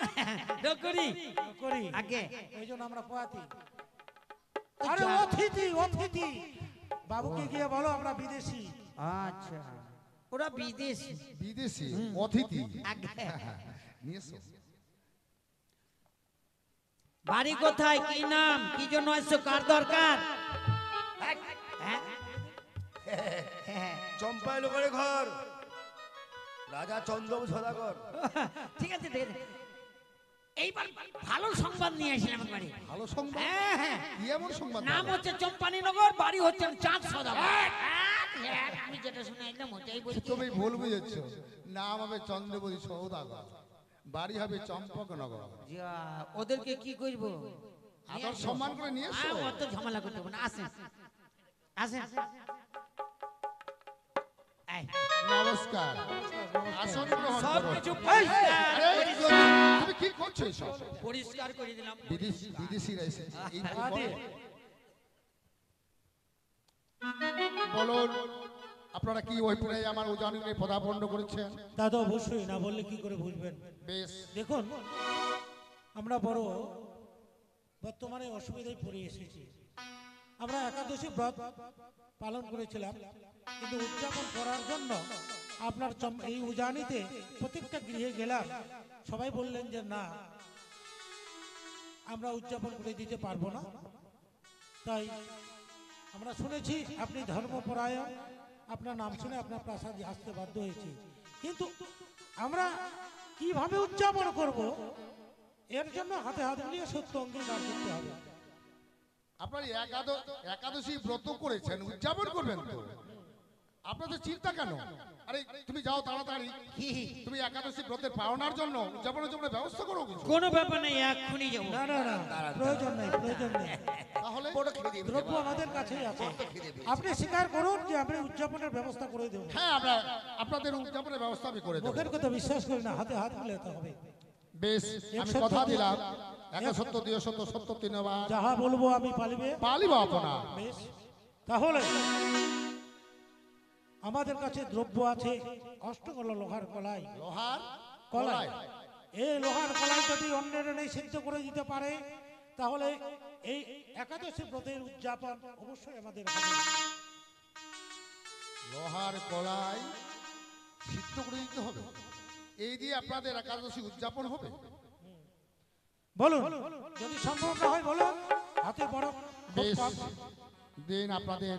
ডকরি। করি। আগে ওই জন্য আমরা পোয়াতি। আরে অতিথি, অতিথি। বাবুকে গিয়ে বলো আমরা বিদেশি। আচ্ছা, ওরা বিদেশি। বিদেশি অতিথি। আগে নিয়ে এসো। বাড়ি কোথায়, কি নাম, কি জন্য আসছো, কার দরকার? হ্যাঁ? হ্যাঁ। চম্পাই লোকের ঘর, রাজা চন্দ্র সদাগর। ঠিক আছে, ঠিক আছে। এইবার ভালো সংবাদ নিয়ে আসলাম একবারে। ভালো সংবাদ? হ্যাঁ হ্যাঁ। কি এমন সংবাদ? নাম হচ্ছে চম্পানীনগর, বাড়ি হচ্ছে চাঁদ সদাগর। আমি যেটা শুনে একদম ওটাই বলছি। তুমি ভুল বুঝেছো। নাম হবে চন্দ্রবতী সৌদাগর, বাড়ি হবে চম্পকনগর। যা, ওদেরকে কি করব? আদর সম্মান করে নিয়ে এসো। অত ঝামেলা করতে হবে না। আসেন আসেন। এই, নমস্কার, আসন গ্রহণ সব করো। কিছু আরে, তুমি কি করছো এসব? পরিষ্কার করে দিলাম। বিদেশিরা এসেছে। এই কি বলো? বলুন, আপনারা কি ওই পুরাই আমার উজানিকে পদার্পণ করেছেন? তা তো অবশ্যই, না বললে কি করে বুঝবেন? বেশ। দেখুন, আমরা বড় বর্তমানে অসুবিধায় পড়ে এসেছি। আমরা একাদশী ব্রত পালন করেছিলাম, কিন্তু উদযাপন করার জন্য আপনার এই উজানিতে প্রত্যেকটা গৃহে গেলাম, সবাই বললেন যে না, আমরা উদযাপন করে দিতে পারবো না। তাই আমরা শুনেছি আপনি ধর্মপরায়ণ, আপনার নাম শুনে আপনার প্রাসাদে আসতে বাধ্য হয়েছি, কিন্তু আমরা কিভাবে উদযাপন করব এর জন্য হাতে হাত মিলিয়ে সত্য অঙ্গীকার করতে হবে। আপনার একাদশী ব্রত করেছেন, উদযাপন করবেন তো? আপনাদের চিন্তা কেন? আরে তুমি যাও তাড়াতাড়ি, তুমি একাদশী ব্রতের পাওনার জন্য উদযাপনের জন্য ব্যবস্থা করো কিছু। কোনো ব্যাপার নেই, এক্ষুনি যাবো। না না না, প্রয়োজন নেই, প্রয়োজন নেই। তাহলে দ্রব্য আমাদের কাছেই আছে, আপনি স্বীকার করুন যে আপনি উদযাপনের ব্যবস্থা করে দেবো। হ্যাঁ, আমরা আপনাদের উদযাপনের ব্যবস্থা আমি করে দেবো। মুখের কথা বিশ্বাস করি না, হাতে হাত মিলাতে হবে। বেশ, আমি কথা দিলাম, এক সত্য, দুই সত্য, সত্য তিনবার যাহা বলবো আমি পালিবে। পালিব আপনা। বেশ, তাহলে আমাদের কাছে দ্রব্য আছে অষ্টকল লোহার কলাই। লোহার কলাই, এই লোহার কলাই যদি অন্যের নেই সিদ্ধ করে দিতে পারে, তাহলে এই একাদশী ব্রতের উদযাপন অবশ্যই আমাদের হবে। লোহার কলাই সিদ্ধ করে দিতে হবে, এই দিয়ে আপনাদের একাদশী উদযাপন হবে। বলুন, যদি সম্ভব না হয় বলুন, হাতে বড় বেশ, দিন আপনাদের।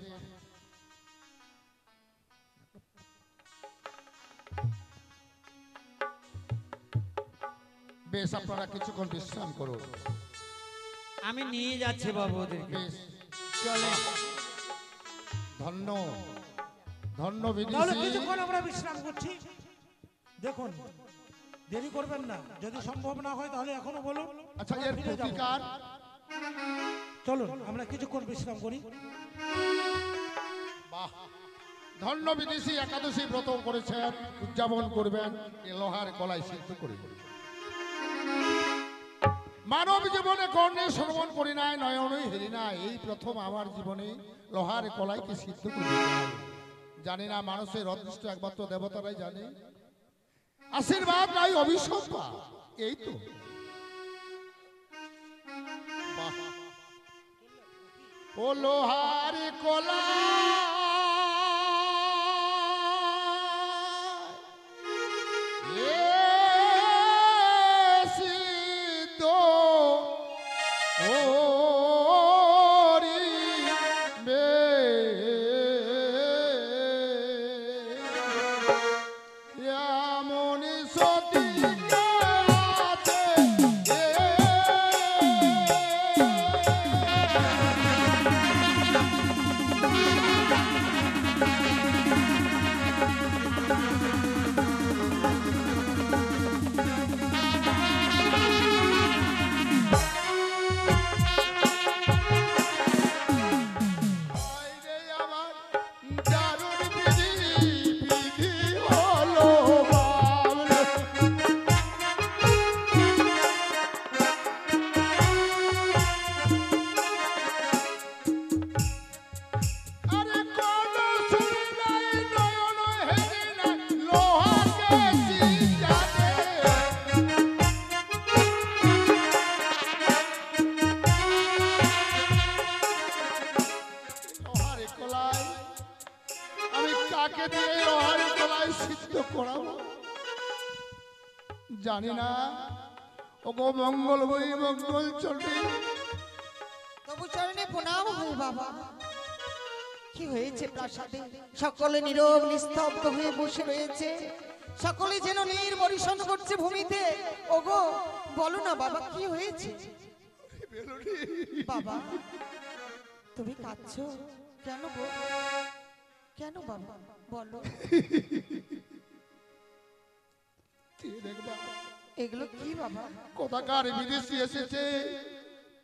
বেশ, আপনারা কিছুক্ষণ বিশ্রাম করুন। আমি নিয়ে যাচ্ছি বাবু ওদেরকে। বেশ, চলে। ধন্য ধন্য তাহলে বিদেশি। কিছুক্ষণ আমরা বিশ্রাম করছি। দেখুন দেরি করবেন না, যদি সম্ভব না হয় তাহলে এখনো বলুন। আচ্ছা আমরা এর ফিরে যাবো। প্রতিকার চলুন আমরা কিছুক্ষণ বিশ্রাম করি। বাহ, ধন্য বিদেশি একাদশী ব্রত করেছেন, উদযাপন করবেন এ লোহার কলাই সিদ্ধ করে। মানব জীবনে কর্ণে শ্রবণ করি নাই, নয়নই হেরি না, এই প্রথম আমার জীবনে লোহার কলাইকে সিদ্ধ করে দিতে হবে। জানি না মানুষের অদৃষ্ট একমাত্র দেবতারাই জানে। আশীর্বাদ নাই অভিশাপ পায়, এই তো। বাহ, ও লোহার কলা জানি না। ওগো মঙ্গল বই মঙ্গল চলবে। তবু চরণে প্রণাম হয় বাবা। কি হয়েছে প্রাসাদে? সকলে নীরব নিস্তব্ধ হয়ে বসে রয়েছে, সকলে যেন নির্বরিশন করছে ভূমিতে। ওগো বলো না বাবা, কি হয়েছে? বাবা তুমি কাঁদছো কেন গো? কেন বাবা বলো। এগুলো কি বাবা? কোথাকার বিদেশি এসেছে,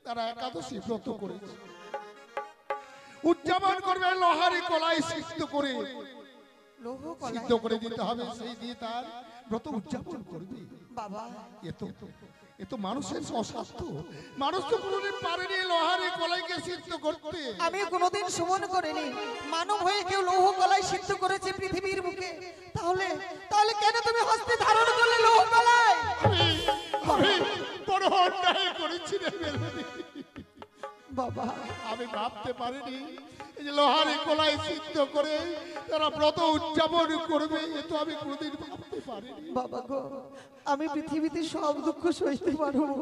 তারা একাদশী ব্রত করেছে, উদযাপন করবে লোহারি কলাই সিদ্ধ করে। সিদ্ধ করে দিতে হবে, সেই দিয়ে তার ব্রত উদযাপন করবে। বাবা এ তো মানুষের অসাধ্য। মানুষ তো কোনোদিন পারেনি লোহারি কলাইকে সিদ্ধ করতে। আমি কোনোদিন সুমন করিনি। মানব হয়ে কেউ লৌহ কলাই সিদ্ধ করেছে পৃথিবীর বুকে। তাহলে তাহলে কেন তুমি হস্তে ধারণ করলে লৌহ কলাই? আমি বড় অন্যায় করেছি রে মেলনি। বাবা আমি ভাবতে পারিনি এই যে লোহারি কলাই সিদ্ধ করে তারা ব্রত উদযাপন করবে, এ তো আমি কোনোদিন ভাবতে পারিনি। বাবা গো, আমি পৃথিবীতে সব দুঃখ সইতে পারবো,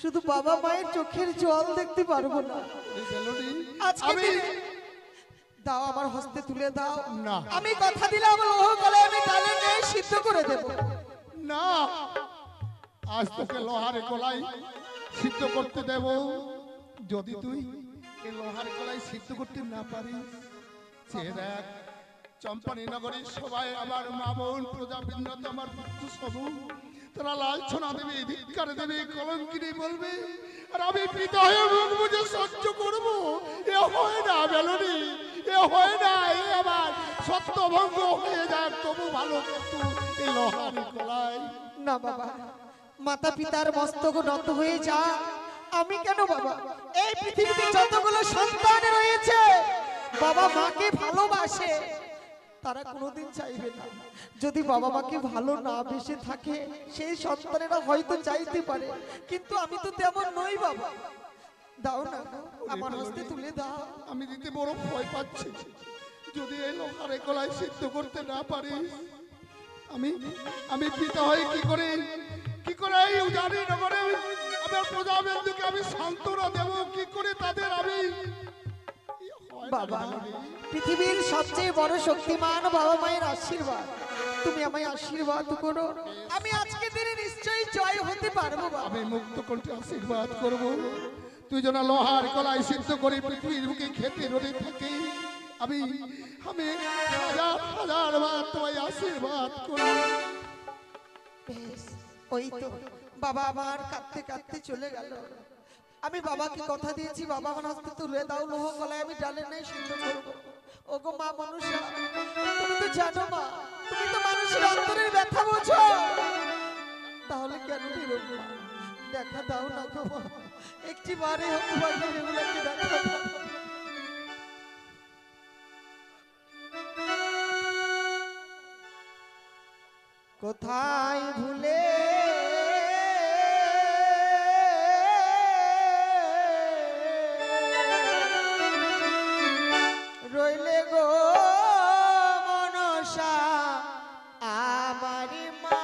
শুধু বাবা মায়ের চোখের জল দেখতে পারবো না। আজকে দাও, আমার হস্তে তুলে দাও। না, আমি কথা দিলাম লৌহ কলাই আমি ডালে নিয়ে সিদ্ধ করে দেব। না, আজ তোকে লোহারি কলাই সিদ্ধ করতে দেব। যদি তুই এই লোহার কলাই সিদ্ধ করতে না পারিস, সে দেখ চম্পানী নগরীর সবাই আমার মা বোন প্রজাবৃন্দ, আমার পুত্র সবু, তারা লাঞ্ছনা দেবে, ধিক্কার দেবে, কলঙ্কিনী বলবে, আর আমি পিতা হয়ে মুখ বুঝে সহ্য করবো। এ হয় না মেলনি, এ হয় না। এ আমার সত্যভঙ্গ হয়ে যাক তবু ভালো, কিন্তু এই লোহারি কলাই না বাবা, মাতা পিতার মস্তক নত হয়ে যা। আমি কেন বাবা, এই পৃথিবীতে যতগুলো সন্তান রয়েছে বাবা মাকে ভালোবাসে, তারা কোনোদিন চাইবে না যদি বাবা মাকে ভালো না বেসে থাকে। সেই সন্তানেরা হয়তো চাইতে পারে, কিন্তু আমি তো তেমন নই বাবা। দাও না, আমার হস্তে তুলে দাও। আমি দিতে বড় ভয় পাচ্ছি। যদি এই লোহার কলাই সিদ্ধ করতে না পারি, আমি পিতা হয়ে কি করে এই উজানি নগরে আমার প্রজাবৃন্দকে আমি সান্ত্বনা দেব? কি করে তাদের আমি? বাবা, পৃথিবীর সবচেয়ে বড় শক্তিমান বাবা মায়ের আশীর্বাদ, তুমি আমায় আশীর্বাদ করো। আমি আজকে দিনে নিশ্চয়ই জয় হতে পারবো বাবা। আমি মুক্ত কণ্ঠে আশীর্বাদ করব, তুই যেন লোহার কলাই সিদ্ধ করে পৃথিবীর বুকে খেতে রয়ে থাকে। আমি হাজার হাজার বার তোমায় আশীর্বাদ করব। বেশ, ওই তো বাবা আমার কাঁদতে কাঁদতে চলে গেল। আমি বাবাকে কথা দিয়েছি, বাবা আমার হাতে তুলে দাও লোহ গলায় আমি ডালে নাই সিদ্ধ করবো। ওগো মা মনুষ্যা, তুমি তো জানো মা, তুমি তো মানুষের অন্তরের ব্যথা বোঝো, তাহলে কেন বেরোব মা? দেখা দাও না গো মা, একটি বারে হোক তোমাকে বেহুলাকে দেখা দাও। কোথায় ভুলে রইলে গো মনসা আমার মা।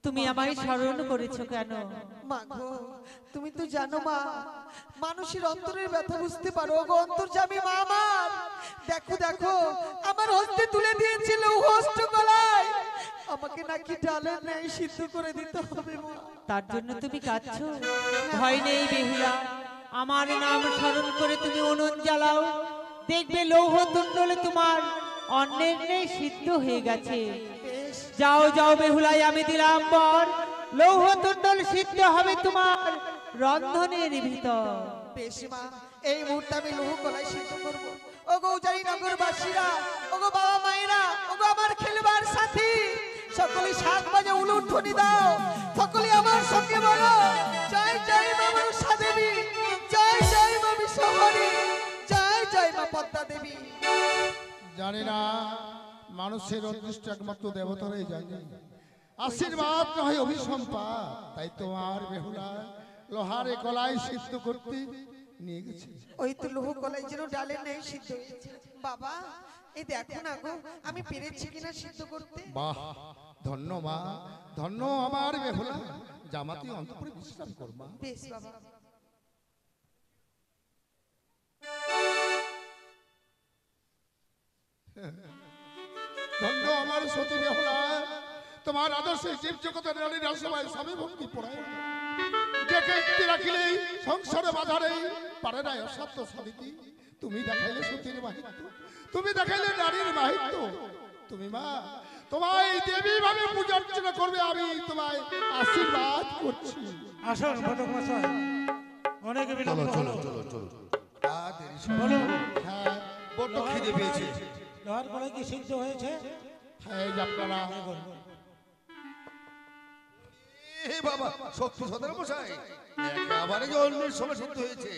তুমি আমায় স্মরণ করেছো কেন? মা গো, তুমি তো জানো মা, মানুষের অন্তরের ব্যথা বুঝতে পারো গো অন্তর্যামী মা আমার। দেখো দেখো আমার হস্তে তুলে দিয়েছিল হস্ত গলায়, আমাকে নাকি ডালের ন্যায় সিদ্ধ করে দিতে হবে মা। তার জন্য তুমি কাঁদছো? ভয় নেই বেহুলা, আমার নাম স্মরণ করে তুমি উনুন জ্বালাও, দেখবে লৌহ তুণ্ডলে তোমার অন্যের ন্যায় সিদ্ধ হয়ে গেছে। যাও যাও বেহুলাই, আমি দিলাম বর, লৌহ তুণ্ডল সিদ্ধ হবে তোমার রন্ধনের ভিতর। বেশ মা, এই মুহূর্তে আমি লৌহ গলায় সিদ্ধ করব। ও গৌজারি নগরবাসীরা, ও গো বাবা মায়েরা, ও গো আমার খেলবার সাথী, সকলে 7 বাজে উলুধ্বনি দাও, সকলে আমার সঙ্গে বলো জয় জয় মা মনসা দেবী, জয় জয় মা বিশ্বহরি, জয় জয় মা পদ্মা দেবী। জানি না, মানুষের অদৃষ্ট একমাত্র দেবতারাই জানে। আশীর্বাদ নয় অভিসম্পাদ, তাই তোমার বেহুলা লোহারে গলায় সিদ্ধ করতে নিয়ে গেছে। ওই তো লোহ কলাই যেন ডালে নেই সিদ্ধ হয়েছে। বাবা এই দেখো না গো আমি পেরেছি কিনা সিদ্ধ করতে। বাহ, ধন্য মা, ধন্য আমার বেহুলা। জামাতি অন্তঃপুরে বিশ্রাম কর মা। বেশ বাবা। ধন্য আমার সতী বেহুলা, তোমার আদর্শে জীব জগতের নারীরা সবাই স্বামী ভক্তি পড়ায়। ডেকে একটি রাখিলেই সংসারে বাধা নেই, পারে না অসাধ্য সাধিতি। তুমি দেখাইলে সতীর মাহিত্য, তুমি দেখাইলে নারীর মাহিত্য। তুমি মা, তোমায় দেবী ভাবে পূজা অর্চনা করবে, আমি তোমায় আশীর্বাদ করছি। আসুন ঘটক মশাই, অনেক বিলম্ব হলো। আর দেরি সব বলুন, হ্যাঁ, বড্ড খিদে পেয়েছে। লোহার কলাই কি সিদ্ধ হয়েছে? হ্যাঁ, এই যে আপনারা এ বাবা, সত্যি সদর মশাই, একেবারে যে অন্যের সময় সিদ্ধ হয়েছে।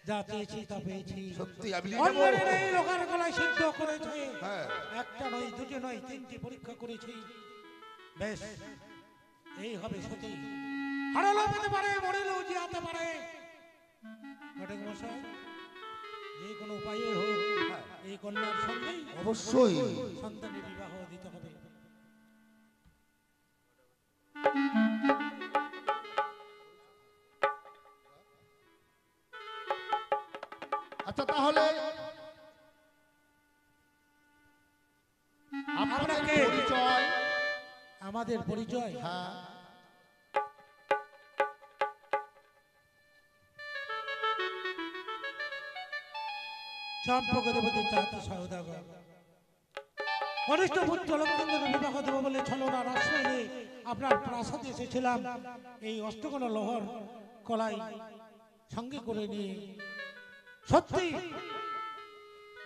যা চেয়েছি তা পেয়েছি। সত্যি আমি নিয়ে যাবো। অন্যের এই লোহার কলাই সিদ্ধ করেছে। হ্যাঁ। একটা নয়, দুটি নয়, তিনটি পরীক্ষা করেছি। বেশ, এই হবে সত্যি। হারালো পেতে পারে, মরিলেও জিয়াতে পারে। ঘটক মশাই, যে কোনো উপায়ে হোক এই কন্যার সঙ্গে অবশ্যই সন্তানের বিবাহ দিতে হবে। আচ্ছা, তাহলে আপনাদের আপনাকে পরিচয়? আমাদের পরিচয়, হ্যাঁ, সম্পর্ক দেবতী চাঁদ সহদাগর কনিষ্ঠ পুত্র লক্ষ্মীদের বিবাহ দেব বলে ছলনার আশ্রয় নিয়ে আপনার প্রাসাদে এসেছিলাম। এই অষ্টকোণ লোহর কলাই সঙ্গে করে নিয়ে সত্যি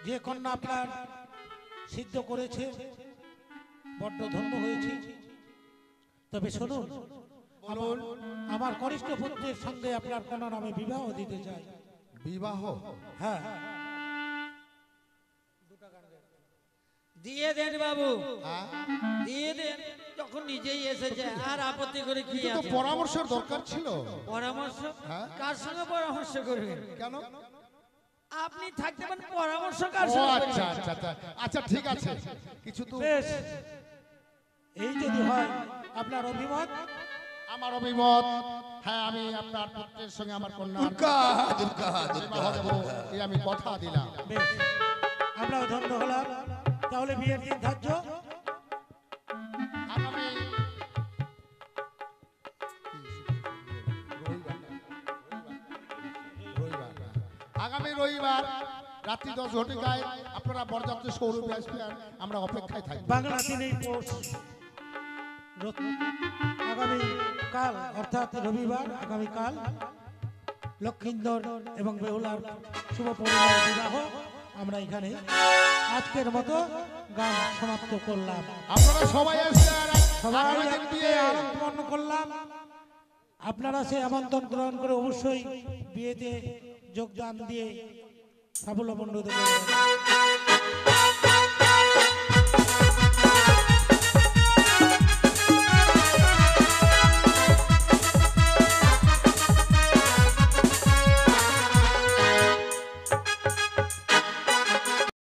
যে কন্যা আপনার সিদ্ধ করেছে বড্ড ধন্য হয়েছে। তবে শুনুন, আমার কনিষ্ঠ পুত্রের সঙ্গে আপনার কন্যা নামে বিবাহ দিতে চাই। বিবাহ? হ্যাঁ, দিয়ে দেন বাবু, হ্যাঁ, দিয়ে দেন। যখন নিজেই এসেছে আর আপত্তি করে কি কিন্তু তো আছে? পরামর্শের দরকার ছিল। পরামর্শ? হ্যাঁ। কার সঙ্গে পরামর্শ করবেন? কেন? আপনি থাকতে পারেন, পরামর্শ কার ও সঙ্গে আচ্ছা করবেন? আচ্ছা আচ্ছা আচ্ছা, ঠিক আছে। কিছু তো বেশ, এই যদি হয় আপনার অভিমত। আমার অভিমত, হ্যাঁ, আমি আপনার পুত্রের সঙ্গে আমার কন্যা দুর্গা দুর্গা বিবাহ দেব, এই আমি কথা দিলাম। বেশ, আমরাও ধন্য হলাম। তাহলে বিয়ের দিন ধার্য। আগামী আগামী রবিবার রাত্রি 10 ঘটিকায় আপনারা বরযাত্রী সৌরভে আসবেন, আমরা অপেক্ষায় থাকবো। বাংলা দিনেই পৌষ আগামী কাল, অর্থাৎ রবিবার আগামীকাল লক্ষিন্দর এবং বেহুলার শুভ পরিবার বিবাহ আমরা এখানে আজকের মতো গান সমাপ্ত করলাম। আপনারা সবাই আসবেন, সবাই আগামী দিন আজকে দিয়ে আমন্ত্রণ করলাম। আপনারা সেই আমন্ত্রণ গ্রহণ করে অবশ্যই বিয়েতে যোগদান দিয়ে সাফল্য মণ্ডিত করবেন।